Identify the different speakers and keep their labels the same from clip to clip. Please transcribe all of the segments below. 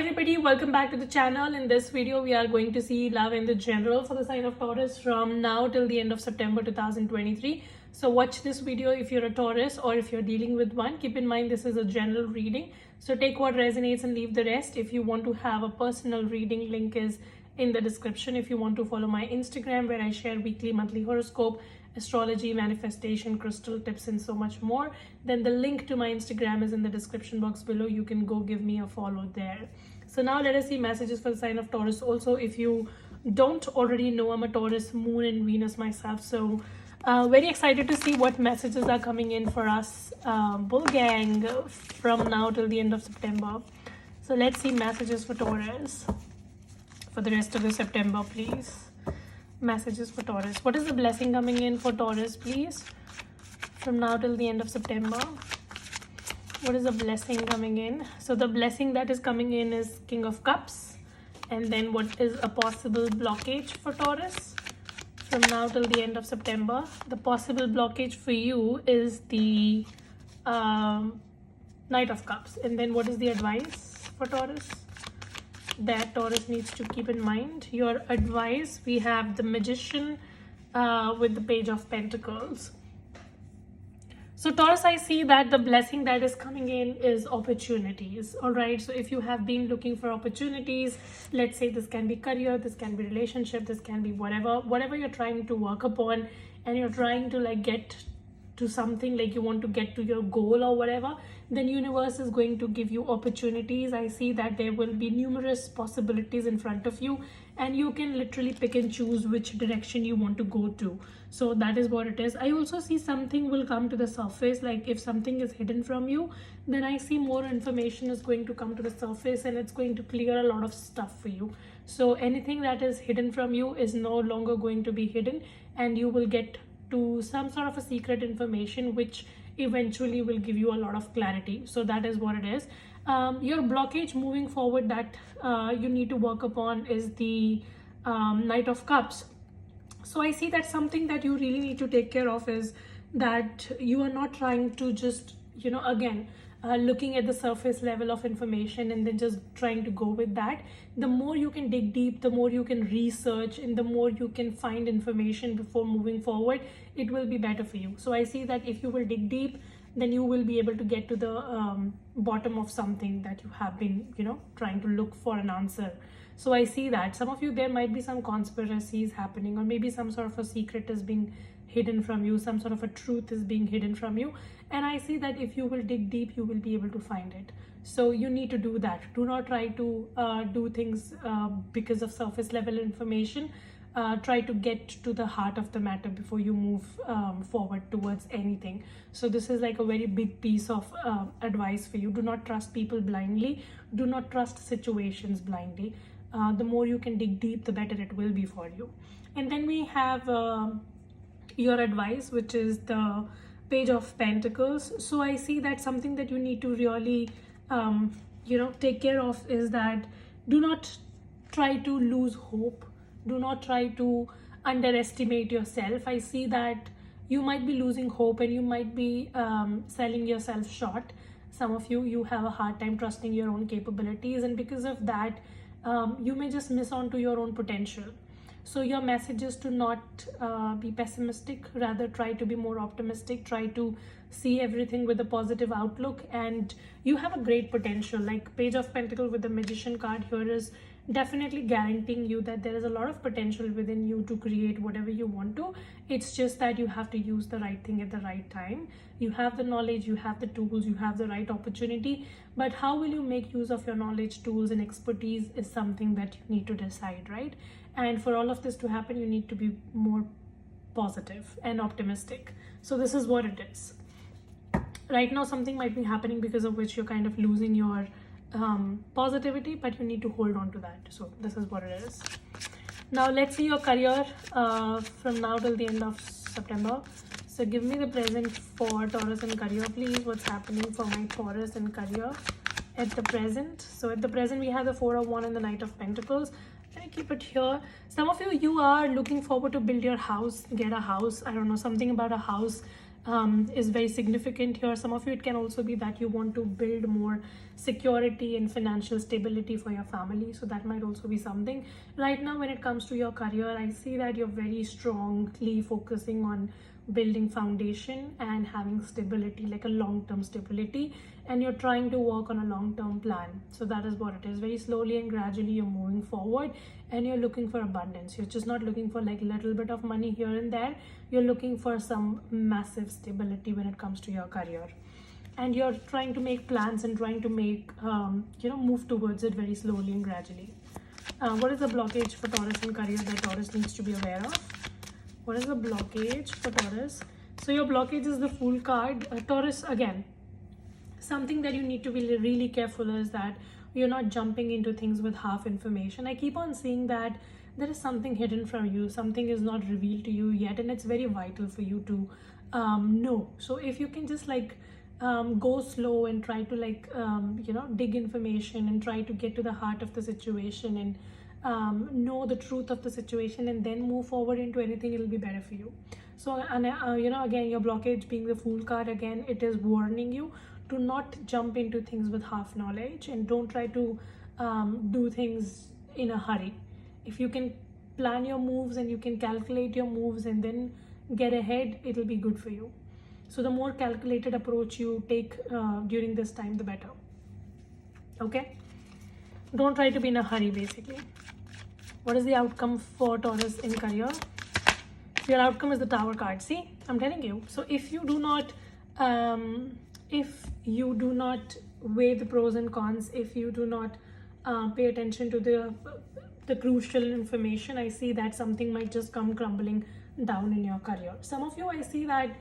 Speaker 1: everybody, welcome back to the channel. In this video we are going to see love in the general for the sign of Taurus from now till the end of September 2023. So watch this video if you're a Taurus or if you're dealing with one. Keep in mind this is a general reading, so take what resonates and leave the rest. If you want to have a personal reading, link is in the description. If you want to follow my Instagram where I share weekly, monthly horoscope, astrology, manifestation, crystal tips and so much more, then the link to my Instagram is in the description box below. You can go give me a follow there. So now let us see messages for the sign of Taurus. Also, if you don't already know, I'm a Taurus moon and Venus myself, so very excited to see what messages are coming in for us bull gang from now till the end of September. So let's see messages for Taurus for the rest of the September, please. Messages for Taurus. What is the blessing coming in for Taurus, please, from now till the end of September? What is the blessing coming in? So the blessing that is coming in is King of Cups. And then what is a possible blockage for Taurus from now till the end of September? The possible blockage for you is the Knight of Cups. And then what is the advice for Taurus that Taurus needs to keep in mind? Your advice, we have the Magician with the Page of Pentacles. So Taurus, I see that the blessing that is coming in is opportunities. All right, so if you have been looking for opportunities, let's say this can be career, this can be relationship, this can be whatever you're trying to work upon, and you're trying to like get to something, like you want to get to your goal or whatever, then universe is going to give you opportunities. I see that there will be numerous possibilities in front of you, and you can literally pick and choose which direction you want to go to. So that is what it is. I also see something will come to the surface. Like if something is hidden from you, then I see more information is going to come to the surface, and it's going to clear a lot of stuff for you. So anything that is hidden from you is no longer going to be hidden, and you will get to some sort of a secret information which eventually will give you a lot of clarity. So that is what it is. Your blockage moving forward that you need to work upon is the Knight of Cups. So I see that something that you really need to take care of is that you are not trying to just, again, looking at the surface level of information and then just trying to go with that. The more you can dig deep, the more you can research, and the more you can find information before moving forward, it will be better for you. So I see that if you will dig deep, then you will be able to get to the bottom of something that you have been, trying to look for an answer. So I see that some of you, there might be some conspiracies happening, or maybe some sort of a secret is being hidden from you, some sort of a truth is being hidden from you, and I see that if you will dig deep, you will be able to find it. So you need to do that. Do not try to do things because of surface level information. Try to get to the heart of the matter before you move forward towards anything. So this is like a very big piece of advice for you. Do not trust people blindly. Do not trust situations blindly. The more you can dig deep, the better it will be for you. And then we have your advice, which is the Page of Pentacles. So I see that something that you need to really take care of is that do not try to lose hope. Do not try to underestimate yourself. I see that you might be losing hope, and you might be selling yourself short. Some of you have a hard time trusting your own capabilities, and because of that you may just miss on to your own potential. So your message is to not be pessimistic, rather try to be more optimistic, try to see everything with a positive outlook, and you have a great potential. Like Page of Pentacles with the Magician card here is definitely guaranteeing you that there is a lot of potential within you to create whatever you want to. It's just that you have to use the right thing at the right time. You have the knowledge, you have the tools, you have the right opportunity, but how will you make use of your knowledge, tools and expertise is something that you need to decide, right? And for all of this to happen, you need to be more positive and optimistic. So this is what it is. Right now something might be happening because of which you're kind of losing your positivity, but you need to hold on to that. So this is what it is. Now let's see your career from now till the end of September. So give me the present for Taurus and career, please. What's happening for my Taurus and career at the present? So at the present we have the 4 of Wands and the Knight of Pentacles. Let me keep it here. Some of you are looking forward to build your house, get a house. I don't know, something about a house is very significant here. Some of you, it can also be that you want to build more security and financial stability for your family. So that might also be something. Right now, when it comes to your career, I see that you're very strongly focusing on building foundation and having stability, like a long-term stability, and you're trying to work on a long-term plan. So that is what it is. Very slowly and gradually you're moving forward, and you're looking for abundance. You're just not looking for like little bit of money here and there. You're looking for some massive stability when it comes to your career, and you're trying to make plans and trying to make move towards it very slowly and gradually. What is the blockage for Taurus in career that Taurus needs to be aware of? What is the blockage for Taurus? So your blockage is the Fool card. Taurus, again, something that you need to be really careful is that you're not jumping into things with half information. I keep on seeing that there is something hidden from you, something is not revealed to you yet, and it's very vital for you to know. So if you can just like go slow and try to like dig information and try to get to the heart of the situation and know the truth of the situation and then move forward into anything, it'll be better for you. So and again, your blockage being the Fool card, again, it is warning you to not jump into things with half knowledge, and don't try to do things in a hurry. If you can plan your moves and you can calculate your moves and then get ahead, it'll be good for you. So the more calculated approach you take during this time, the better. Okay, don't try to be in a hurry, basically. What is the outcome for Taurus in career? Your outcome is the Tower card. See, I'm telling you. So if you do not weigh the pros and cons, if you do not pay attention to the crucial information, I see that something might just come crumbling down in your career. Some of you, I see that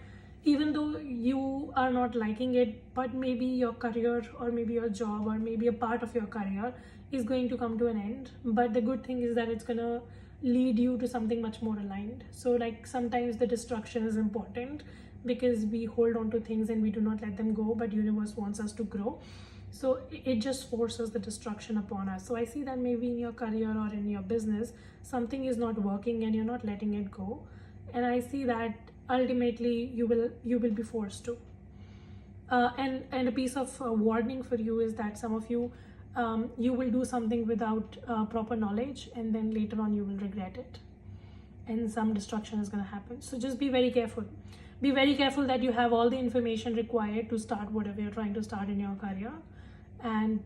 Speaker 1: even though you are not liking it, but maybe your career or maybe your job or maybe a part of your career is going to come to an end. But the good thing is that it's going to lead you to something much more aligned. So like sometimes the destruction is important because we hold on to things and we do not let them go, but universe wants us to grow. So it just forces the destruction upon us. So I see that maybe in your career or in your business, something is not working and you're not letting it go. And I see that ultimately you will be forced to. And a piece of warning for you is that some of you, you will do something without proper knowledge, and then later on you will regret it. And some destruction is going to happen. So just be very careful. Be very careful that you have all the information required to start whatever you're trying to start in your career. And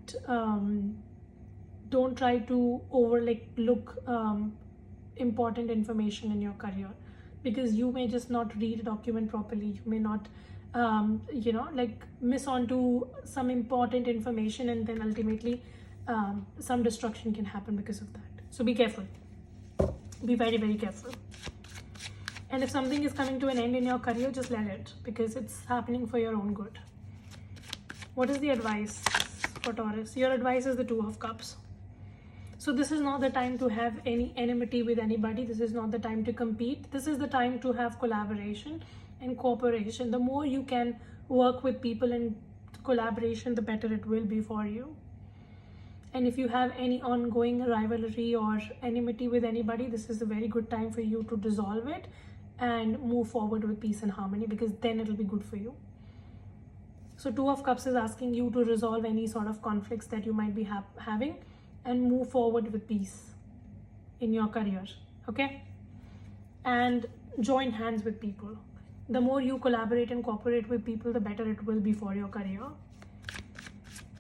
Speaker 1: don't try to overlook important information in your career, because you may just not read a document properly. You may not miss onto some important information, and then ultimately some destruction can happen because of that. So be careful. Be very, very careful. And if something is coming to an end in your career, just let it, because it's happening for your own good. What is the advice for Taurus? Your advice is the Two of Cups. So this is not the time to have any enmity with anybody. This is not the time to compete. This is the time to have collaboration and cooperation. The more you can work with people in collaboration, the better it will be for you. And if you have any ongoing rivalry or enmity with anybody, this is a very good time for you to dissolve it and move forward with peace and harmony, because then it'll be good for you. So Two of Cups is asking you to resolve any sort of conflicts that you might be having and move forward with peace in your career. Okay? And join hands with people. The more you collaborate and cooperate with people, the better it will be for your career.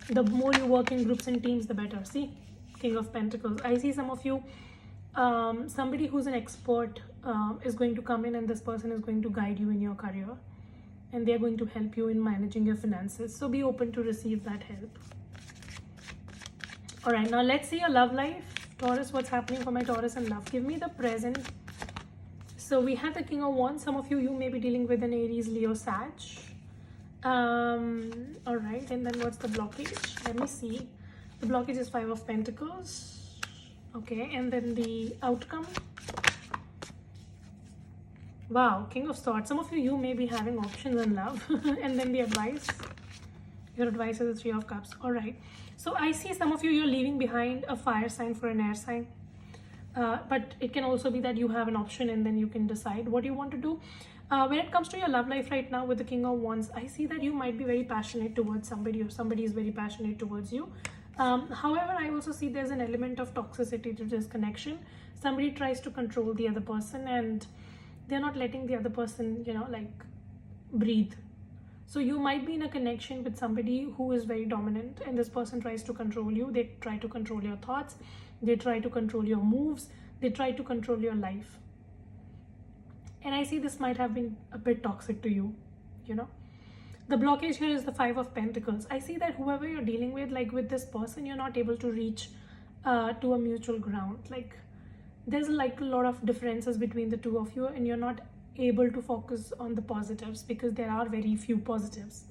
Speaker 1: The more you work in groups and teams, the better. See, King of Pentacles. I see some of you, somebody who's an expert is going to come in, and this person is going to guide you in your career, and they're going to help you in managing your finances. So be open to receive that help. All right, now let's see your love life. Taurus, what's happening for my Taurus in love? Give me the present. So we have the King of Wands. Some of you may be dealing with an Aries, Leo, Sag. All right, and then what's the blockage? Let me see. The blockage is Five of Pentacles. Okay, and then the outcome. Wow, King of Swords. Some of you may be having options in love. And then the advice. Your advice is the Three of Cups. All right. So I see some of you, you're leaving behind a fire sign for an air sign. But it can also be that you have an option and then you can decide what you want to do. When it comes to your love life right now with the King of Wands, I see that you might be very passionate towards somebody, or somebody is very passionate towards you. However, I also see there's an element of toxicity to this connection. Somebody tries to control the other person, and they're not letting the other person, breathe. So you might be in a connection with somebody who is very dominant, and this person tries to control you. They try to control your thoughts. They try to control your moves. They try to control your life. And I see this might have been a bit toxic to you, The blockage here is the 5 of Pentacles. I see that whoever you're dealing with, like with this person, you're not able to reach to a mutual ground. Like there's like a lot of differences between the two of you, and you're not able to focus on the positives because there are very few positives.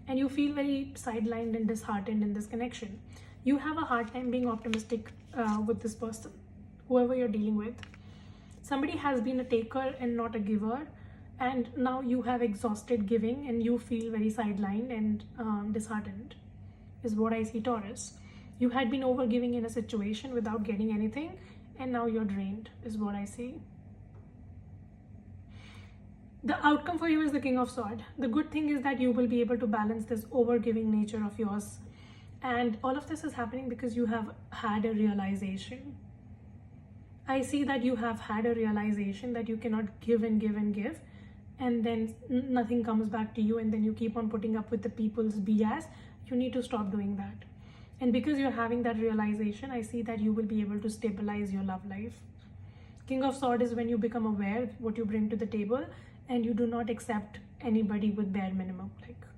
Speaker 1: And you feel very sidelined and disheartened in this connection. You have a hard time being optimistic with this person, whoever you're dealing with. Somebody has been a taker and not a giver, and now you have exhausted giving and you feel very sidelined and disheartened, is what I see, Taurus. You had been overgiving in a situation without getting anything, and now you're drained, is what I see. The outcome for you is the King of Swords. The good thing is that you will be able to balance this overgiving nature of yours. And all of this is happening because you have had a realization. I see that you have had a realization that you cannot give and give and give, and then nothing comes back to you, and then you keep on putting up with the people's BS. You need to stop doing that. And because you're having that realization, I see that you will be able to stabilize your love life. King of Swords is when you become aware what you bring to the table, and you do not accept anybody with bare minimum.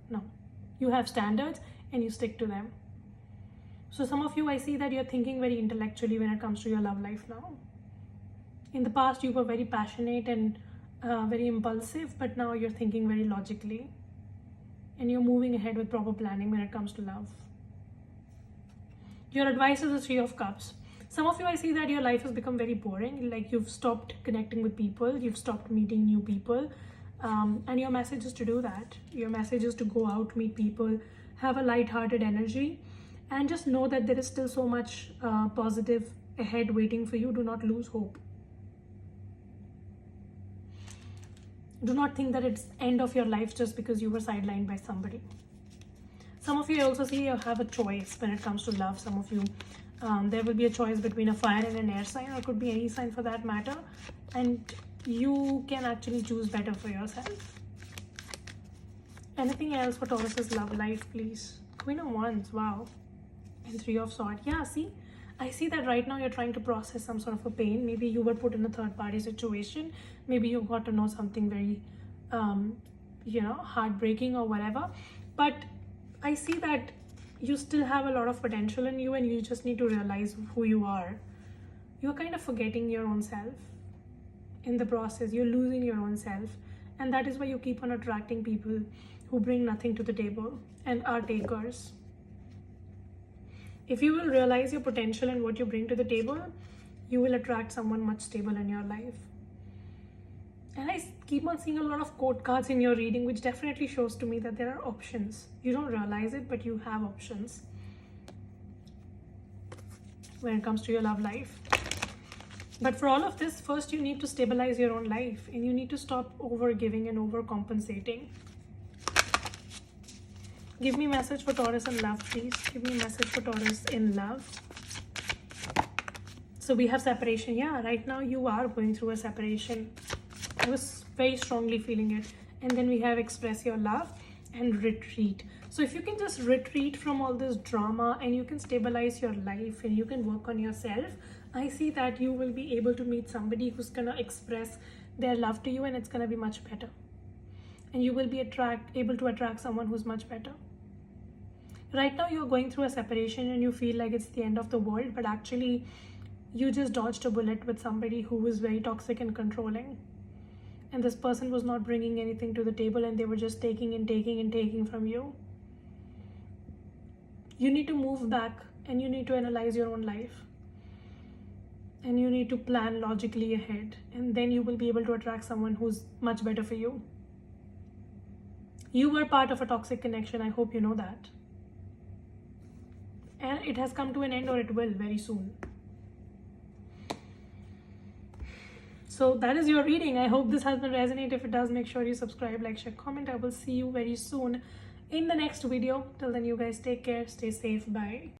Speaker 1: No. You have standards and you stick to them. So some of you, I see that you're thinking very intellectually when it comes to your love life now. In the past, you were very passionate and very impulsive, but now you're thinking very logically. And you're moving ahead with proper planning when it comes to love. Your advice is the 3 of Cups. Some of you, I see that your life has become very boring. Like you've stopped connecting with people. You've stopped meeting new people. And your message is to do that. Your message is to go out, meet people, have a light-hearted energy, and just know that there is still so much positive ahead waiting for you. Do not lose hope. Do not think that it's end of your life just because you were sidelined by somebody. Some of you, I also see you have a choice when it comes to love. Some of you, there will be a choice between a fire and an air sign, or it could be any sign for that matter. And you can actually choose better for yourself. Anything else for Taurus's love life, please? Queen of Wands, wow. And 3 of Swords. Yeah, see? I see that right now you're trying to process some sort of a pain. Maybe you were put in a third-party situation. Maybe you got to know something very, heartbreaking or whatever. But I see that you still have a lot of potential in you, and you just need to realize who you are. You're kind of forgetting your own self. In the process, you're losing your own self. And that is why you keep on attracting people who bring nothing to the table and are takers. If you will realize your potential and what you bring to the table, you will attract someone much stable in your life. And I keep on seeing a lot of quote cards in your reading, which definitely shows to me that there are options. You don't realize it, but you have options when it comes to your love life. But for all of this, first you need to stabilize your own life, and you need to stop over-giving and over-compensating. Give me a message for Taurus in love, please. Give me a message for Taurus in love. So we have separation. Yeah, right now you are going through a separation. I was very strongly feeling it. And then we have express your love and retreat. So if you can just retreat from all this drama, and you can stabilize your life, and you can work on yourself, I see that you will be able to meet somebody who's going to express their love to you, and it's going to be much better. And you will be able to attract someone who's much better. Right now you're going through a separation and you feel like it's the end of the world, but actually you just dodged a bullet with somebody who was very toxic and controlling. And this person was not bringing anything to the table, and they were just taking and taking and taking from you. You need to move back, and you need to analyze your own life. And you need to plan logically ahead, and then you will be able to attract someone who's much better for you. You were part of a toxic connection. I hope you know that. And it has come to an end, or it will very soon. So that is your reading. I hope this has been resonate. If it does, make sure you subscribe, like, share, comment. I will see you very soon in the next video. Till then, you guys take care, stay safe, bye.